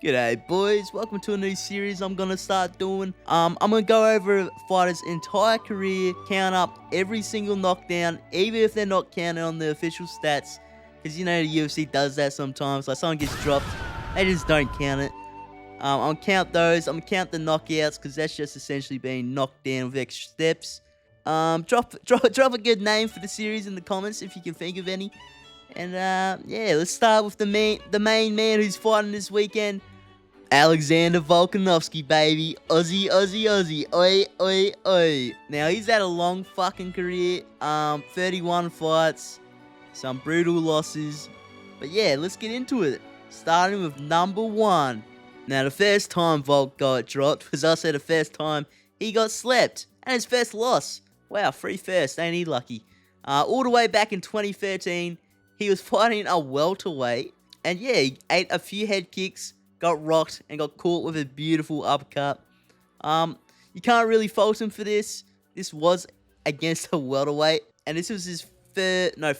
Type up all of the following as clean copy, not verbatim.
G'day boys, welcome to a new series I'm gonna start doing. I'm gonna go over a fighter's entire career, count up every single knockdown, even if they're not counted on the official stats. Cause you know the UFC does that sometimes, like someone gets dropped, they just don't count it. I'll count those, I'm gonna count the knockouts, cause that's just essentially being knocked down with extra steps. Drop a good name for the series in the comments if you can think of any. And yeah, let's start with the main man who's fighting this weekend. Alexander Volkanovski, baby. Aussie, Aussie, Aussie. Oi, oi, oi. Now, he's had a long fucking career. 31 fights. Some brutal losses. But yeah, let's get into it. Starting with number 1. Now, the first time Volk got dropped was also the first time he got slept. And his first loss. Wow, free first. Ain't he lucky? All the way back in 2013, he was fighting a welterweight. And yeah, he ate a few head kicks, got rocked, and got caught with a beautiful uppercut. You can't really fault him for this. This was against a welterweight, and this was his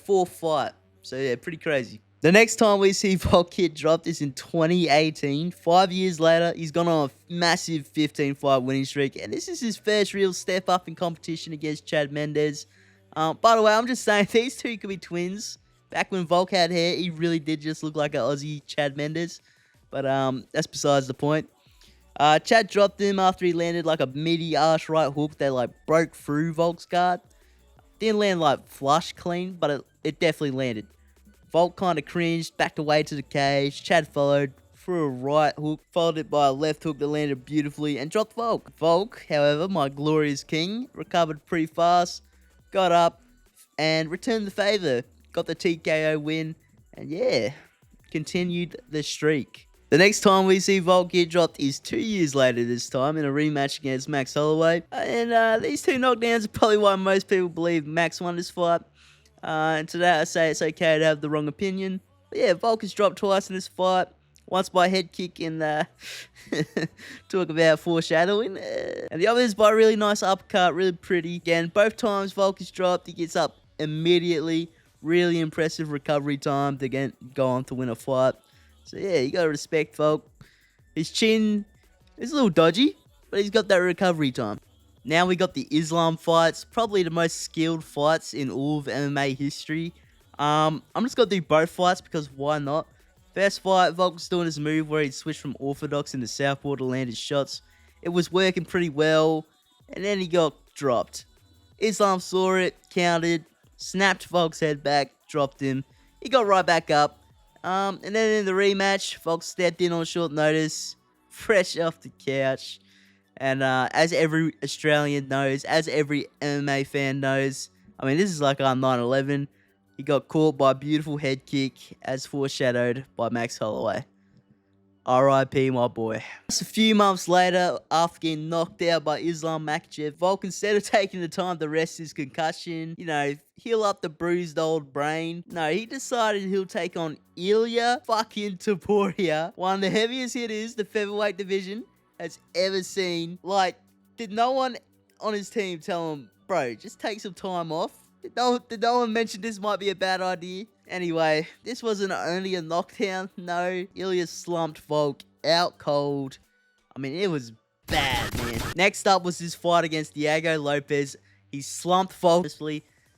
fourth fight. So yeah, pretty crazy. The next time we see Volk get dropped is in 2018. 5 years later, he's gone on a massive 15-fight winning streak, and this is his first real step up in competition against Chad Mendes. By the way, I'm just saying, these two could be twins. Back when Volk had hair, he really did just look like an Aussie Chad Mendes. But that's besides the point. Chad dropped him after he landed like a midi-arse right hook that like broke through Volk's guard. Didn't land like flush clean, but it definitely landed. Volk kind of cringed, backed away to the cage. Chad followed, threw a right hook, followed it by a left hook that landed beautifully, and dropped Volk. Volk, however, my glorious king, recovered pretty fast, got up, and returned the favour. Got the TKO win, and yeah, continued the streak. The next time we see Volk get dropped is 2 years later this time in a rematch against Max Holloway. And these two knockdowns are probably why most people believe Max won this fight. And today I say it's okay to have the wrong opinion. But yeah, Volk is dropped twice in this fight. Once by head kick and talk about foreshadowing. And the other is by a really nice uppercut, really pretty. Again, both times Volk is dropped, he gets up immediately. Really impressive recovery time to go on to win a fight. So yeah, you gotta respect Volk. His chin is a little dodgy, but he's got that recovery time. Now we got the Islam fights, probably the most skilled fights in all of MMA history. I'm just gonna do both fights because why not? First fight, Volk was doing his move where he switched from orthodox into southpaw to land his shots. It was working pretty well, and then he got dropped. Islam saw it, countered, snapped Volk's head back, dropped him. He got right back up. And then in the rematch, Volk stepped in on short notice, fresh off the couch. And as every Australian knows, as every MMA fan knows, I mean, this is like on 9/11. He got caught by a beautiful head kick, as foreshadowed by Max Holloway. R.I.P. my boy. Just a few months later, after getting knocked out by Islam Makhachev, Volk, instead of taking the time to rest his concussion, heal up the bruised old brain, no, he decided he'll take on Ilia fucking Topuria, one of the heaviest hitters the featherweight division has ever seen. Like, did no one on his team tell him, bro, just take some time off? Did no one mention this might be a bad idea? Anyway, this wasn't only a knockdown. No, Ilya slumped Volk out cold. I mean, it was bad, man. Next up was his fight against Diego Lopez. He slumped Volk.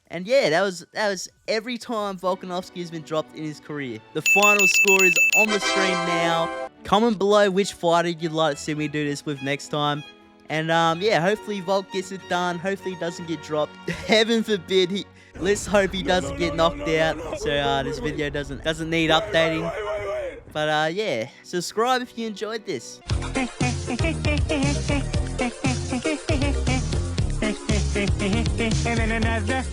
And yeah, that was every time Volkanovski has been dropped in his career. The final score is on the screen now. Comment below which fighter you'd like to see me do this with next time. And yeah, hopefully Volk gets it done. Hopefully he doesn't get dropped. Heaven forbid let's hope he doesn't get knocked out. So this video doesn't need updating. But yeah, subscribe if you enjoyed this. And then another